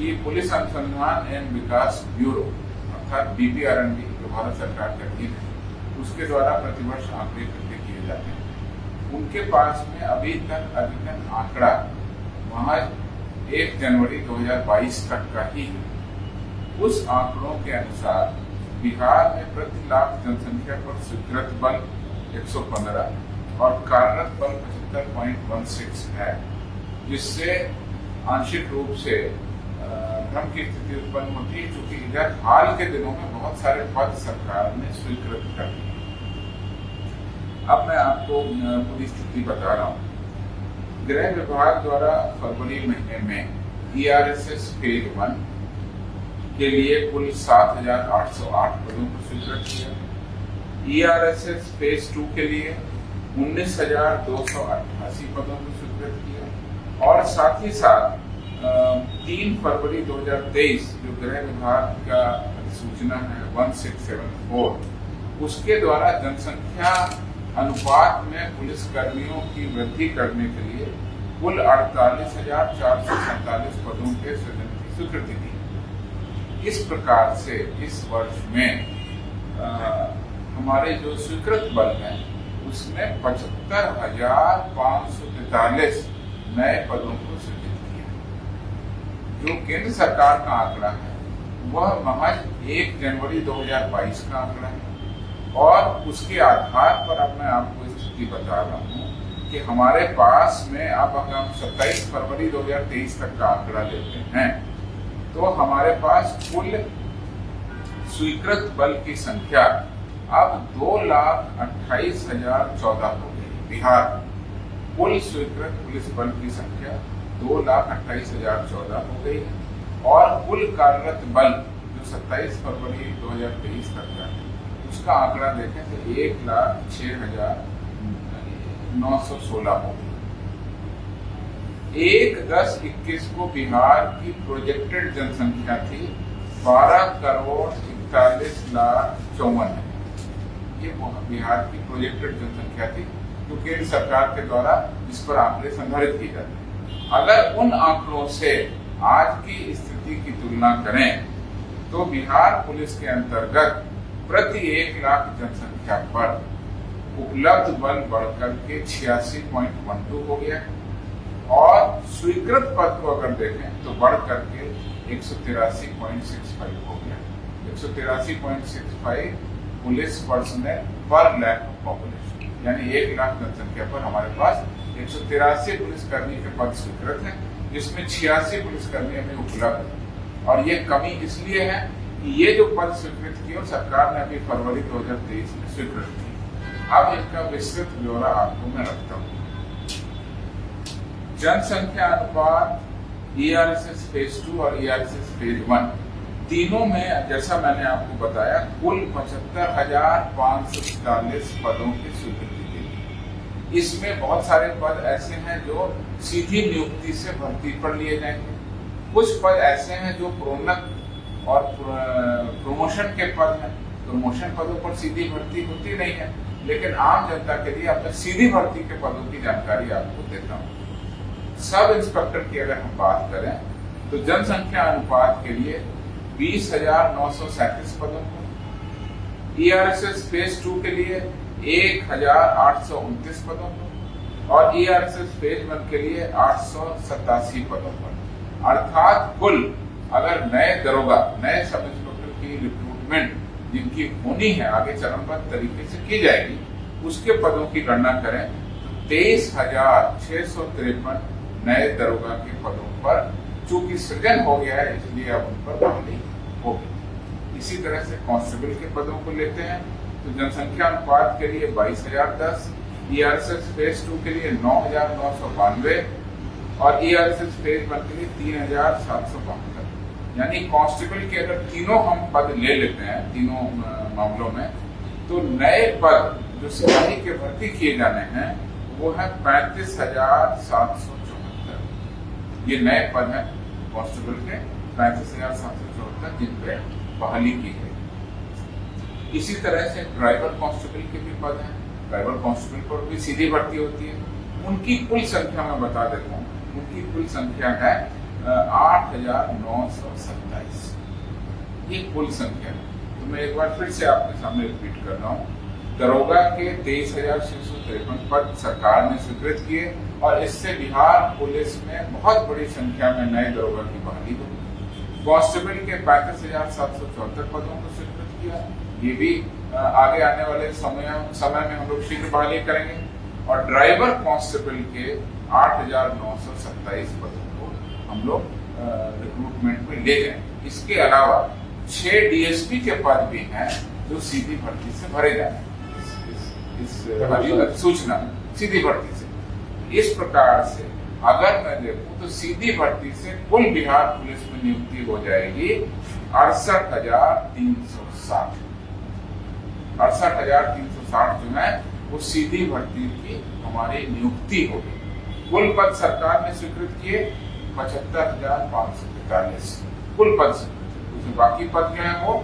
कि पुलिस अनुसंधान एवं विकास ब्यूरो अर्थात BPRNB जो भारत सरकार का अधीन है, उसके द्वारा प्रतिवर्ष आंकड़े इकट्ठे किए जाते हैं। उनके पास में अभी तक अद्यतन आंकड़ा महज 1 जनवरी 2022 तक का ही है। उस आंकड़ों के अनुसार बिहार में प्रति लाख जनसंख्या पर स्वीकृत बल 115 और कार्यरत बल 75.16 है, जिससे आंशिक रूप से भ्रम की स्थिति उत्पन्न होती है, क्योंकि इधर हाल के दिनों में बहुत सारे पद सरकार ने स्वीकृत कर दिए। अब मैं आपको पूरी स्थिति बता रहा हूँ। गृह विभाग द्वारा फरवरी महीने में ERSS फेज 1 के लिए कुल 7,808 पदों को स्वीकृत किया। ERSS फेज 2 के लिए 19,288 पदों को स्वीकृत किया और साथ ही साथ 3 फरवरी 2023 जो गृह विभाग का अधिसूचना है 1674, उसके द्वारा जनसंख्या अनुपात में पुलिस कर्मियों की वृद्धि करने के लिए कुल 48,447 पदों के सृजन की स्वीकृति दी। इस प्रकार से इस वर्ष में हमारे जो स्वीकृत बल हैं उसमें 75,543 नए पदों को सृजित किया। जो केंद्र सरकार का आंकड़ा है वह महज 1 जनवरी 2022 का आंकड़ा है और उसके आधार पर अब मैं आपको स्थिति बता रहा हूँ कि हमारे पास में अब अगर हम 27 फरवरी 2023 तक का आंकड़ा लेते हैं तो हमारे पास कुल स्वीकृत बल की संख्या अब 2,28,014 हो गई। बिहार कुल स्वीकृत पुलिस बल की संख्या 2,28,014 हो गई है और कुल कार्यरत बल जो 27 फरवरी 2023 तक का है उसका आंकड़ा देखें तो 1,06,916 हो गई। 1/10/21 को बिहार की प्रोजेक्टेड जनसंख्या थी 12,41,54,54,000। ये बिहार की प्रोजेक्टेड जनसंख्या थी जो केंद्र सरकार के द्वारा इस पर आंकड़े संधारित किए जाते हैं। अगर उन आंकड़ों से आज की स्थिति की तुलना करें तो बिहार पुलिस के अंतर्गत प्रति 1 लाख जनसंख्या पर उपलब्ध बल बढ़कर के 86.12 हो गया और स्वीकृत पद को अगर देखें तो बढ़ करके 183.65 हो गया। 183.65 पुलिस पर्सनल पर लाख ऑफ पॉपुलेशन, यानी 1 लाख जनसंख्या पर हमारे पास 183 पुलिसकर्मी के पद स्वीकृत हैं, जिसमें 86 पुलिसकर्मी अभी उपलब्ध है। और ये कमी इसलिए है कि ये जो पद स्वीकृत किए सरकार ने अभी फरवरी 2023 में स्वीकृत किए। अब इनका विस्तृत ब्यौरा आपको मैं रखता हूँ। जनसंख्या अनुपात ERSS फेज 2 और ERSS फेज 1 तीनों में जैसा मैंने आपको बताया कुल 75,543 पदों की स्वीकृति दी। इसमें बहुत सारे पद ऐसे हैं जो सीधी नियुक्ति से भर्ती पर लिए जाएंगे, कुछ पद ऐसे हैं जो प्रोन्नत और प्रमोशन के पद हैं। प्रमोशन पदों पर सीधी भर्ती होती नहीं है, लेकिन आम जनता के लिए अपने सीधी भर्ती के पदों की जानकारी आपको देता हूँ। सब इंस्पेक्टर की अगर हम बात करें तो जनसंख्या अनुपात के लिए 20,937 पदों को, ERSS फेज 2 के लिए 1,829 पदों को और ERSS फेज 1 के लिए 887 पदों पर। अर्थात कुल अगर नए दरोगा, नए सब इंस्पेक्टर की रिक्रूटमेंट जिनकी होनी है आगे चरणबद्ध तरीके से की जाएगी, उसके पदों की गणना करें तो 23,653 नए दरोगा के पदों पर चूंकि सृजन हो गया है इसलिए अब उन पर बहाली होगी। इसी तरह से कांस्टेबल के पदों को लेते हैं तो जनसंख्या अनुपात के लिए 22,010, ERSS फेज 2 के लिए 9,992 और ERSS फेज 1 के लिए 3,772। यानी कांस्टेबल के अगर तीनों हम पद ले लेते हैं तीनों मामलों में तो नए पद जो सिपाही के भर्ती किए जाने हैं वो है 35,774। ये नए पद हैं कांस्टेबल के 35,774 जिन पे बहाली की गई। इसी तरह से ड्राइवर कांस्टेबल के भी पद हैं। ड्राइवर कांस्टेबल पर भी सीधी भर्ती होती है। उनकी कुल संख्या मैं बता देता हूँ। उनकी कुल संख्या है 8,927 ये कुल संख्या है। तो मैं एक बार फिर से आपके सामने रिपीट कर रहा हूँ। दरोगा के 23,653 पद सरकार ने स्वीकृत किए और इससे बिहार पुलिस में बहुत बड़ी संख्या में नए दरोगा की बहाली हुई। कांस्टेबल के 35,774 पदों को स्वीकृत किया। ये भी आगे आने वाले समय में हम लोग शीघ्र बहाली करेंगे। और ड्राइवर कांस्टेबल के 8,927 पदों को हम लोग रिक्रूटमेंट में ले गए। इसके अलावा 6 डीएसपी के पद भी हैं जो सीधी भर्ती से भरे जाए इस सूचना सीधी भर्ती से। इस प्रकार से अगर मैं देखूं तो सीधी भर्ती से कुल बिहार पुलिस में नियुक्ति हो जाएगी 68,360। 68,360 जो है वो सीधी भर्ती की हमारी नियुक्ति होगी। कुल पद सरकार ने स्वीकृत किए 75,543 कुल पद स्वीकृत। उसमें बाकी पद जो है वो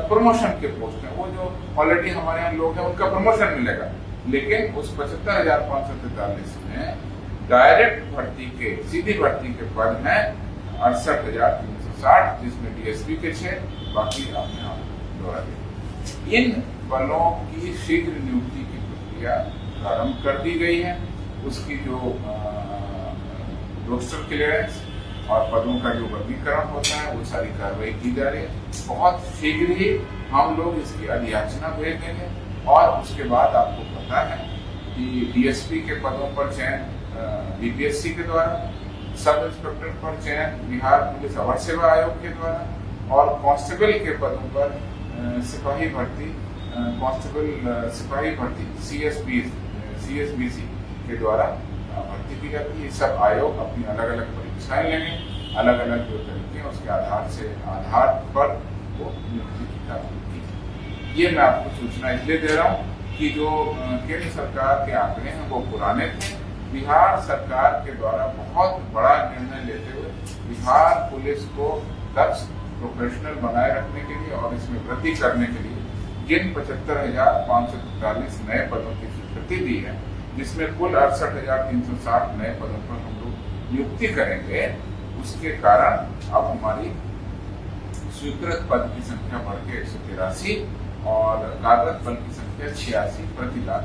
प्रमोशन के पोस्ट है, वो जो ऑलरेडी हमारे यहाँ लोग हैं उनका प्रमोशन मिलेगा। लेकिन उस 75,543 में डायरेक्ट भर्ती के सीधी भर्ती के पद हैं 68,360, जिसमें डीएसपी के 6, बाकी आपने दोहरा दिया। इन बलों की शीघ्र नियुक्ति की प्रक्रिया प्रारंभ कर दी गई है। उसकी जो रोस्टर क्लियरेंस और पदों का जो वर्गीकरण होता है वो सारी कार्रवाई की जा रही है। बहुत शीघ्र ही हम लोग इसकी अधियाचना भेज देंगे। और उसके बाद आपको पता है कि डीएसपी के पदों पर चयन बीपीएससी के द्वारा, सब इंस्पेक्टर पर चयन बिहार पुलिस अवर सेवा आयोग के द्वारा, और कांस्टेबल के पदों पर सिपाही भर्ती सीएसबीसी के द्वारा भर्ती की जाती है। सब आयोग अपनी अलग अलग परीक्षाएं लेंगे, अलग अलग जो तरीके हैं उसके आधार पर वो नियुक्ति की कार्रवाई की। ये मैं आपको सूचना इसलिए दे रहा हूँ कि जो केंद्र सरकार के आंकड़े हैं वो पुराने थे। बिहार सरकार के द्वारा बहुत बड़ा निर्णय लेते हुए बिहार पुलिस को दक्ष प्रोफेशनल बनाए रखने के लिए और इसमें वृद्धि करने के लिए जिन 75,543 नए पदों की स्वीकृति दी है, जिसमें कुल 68,360 नए पदों पर हम लोग नियुक्ति करेंगे, उसके कारण अब हमारी स्वीकृत पद की संख्या बढ़ के 183 और कार्यरत बल की संख्या 86 प्रति लाख